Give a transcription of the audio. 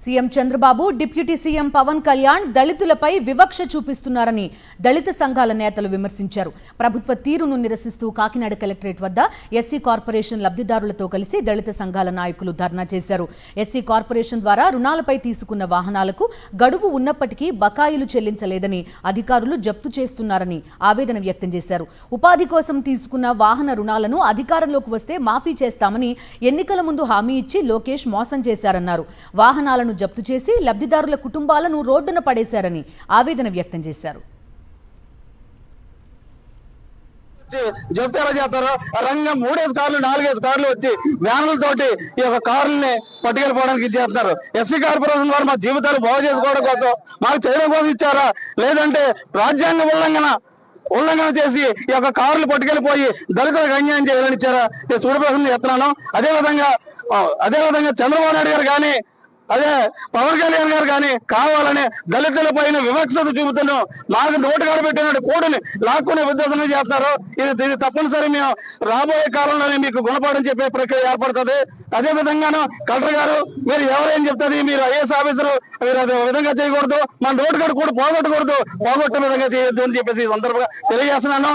CM Chandrababu deputy CM Pawan Kalyan దళితులపై వివక్ష చూపిస్తున్నారని దళిత సంఘాల నేతలు విమర్శించారు. ప్రభుత్వ తీరును నిరసిస్తూ కాకినాడ కలెక్టరేట్ వద్ద ఎస్సీ కార్పొరేషన్ లబ్ధిదారులతో కలిసి దళిత సంఘాల నాయకులు ధర్నా చేశారు. ఎస్సీ కార్పొరేషన్ ద్వారా రుణాలపై తీసుకున్న వాహనాలకు గడువు ఉన్నప్పటికీ బకాయిలు చెల్లించలేదని అధికారులు జప్తు చేస్తున్నారని ఆవేదన వ్యక్తం చేశారు. ఉపాధి కోసం తీసుకున్న వాహన రుణాలను అధికారంలోకి వస్తే మాఫీ చేస్తామని ఎన్నికల ముందు హామీ ఇచ్చి లోకేష్ మోసం చేశారన్నారు. వాహనాలను జప్తు చేసి లబ్ధిదారుల కుటుంబాలను రోడ్డున పడేశారని ఆవేదన వ్యక్తం చేశారు. జప్తు ఎలా చేస్తారో రంగం 3 కార్లు 4 కార్లు వచ్చి వ్యానులతోటి ఈ యొక్క కార్లని పట్టుకెళ్ళిపోవడానికి ఇచ్చేస్తున్నారు. ఎస్సీ కార్పొరేషన్ వారు మా జీవితాలు బాగు చేసుకోవడం కోసం మాకు చేయడం కోసం ఇచ్చారా, లేదంటే రాజ్యాంగ ఉల్లంఘన చేసి ఈ యొక్క కార్లు పట్టుకెళ్ళిపోయి దళితులకు అన్యాయం చేయాలని ఇచ్చారా నేను చూడబోతుంది చెప్తున్నాను. అదేవిధంగా చంద్రబాబు నాయుడు గారు కానీ అదే పవన్ కళ్యాణ్ గారు కానీ కావాలని దళితుల పైన వివక్షత చూపుతున్నాం. మాకు నోటుగాడు పెట్టిన కోడిని లాక్కునే ఉద్దేశం చేస్తారు. ఇది తప్పనిసరి మేము రాబోయే కాలంలోనే మీకు గుణపాఠం చెప్పే ప్రక్రియ ఏర్పడుతుంది. అదే విధంగాను కలెక్టర్ గారు మీరు ఎవరేం చెప్తుంది, మీరు ఐఏఎస్ ఆఫీసరు, మీరు అదే విధంగా చేయకూడదు, మన నోటుగాడు కూడా పోగొట్టకూడదు, పోగొట్టే విధంగా చేయొద్దు అని చెప్పేసి ఈ సందర్భంగా తెలియజేస్తున్నాను.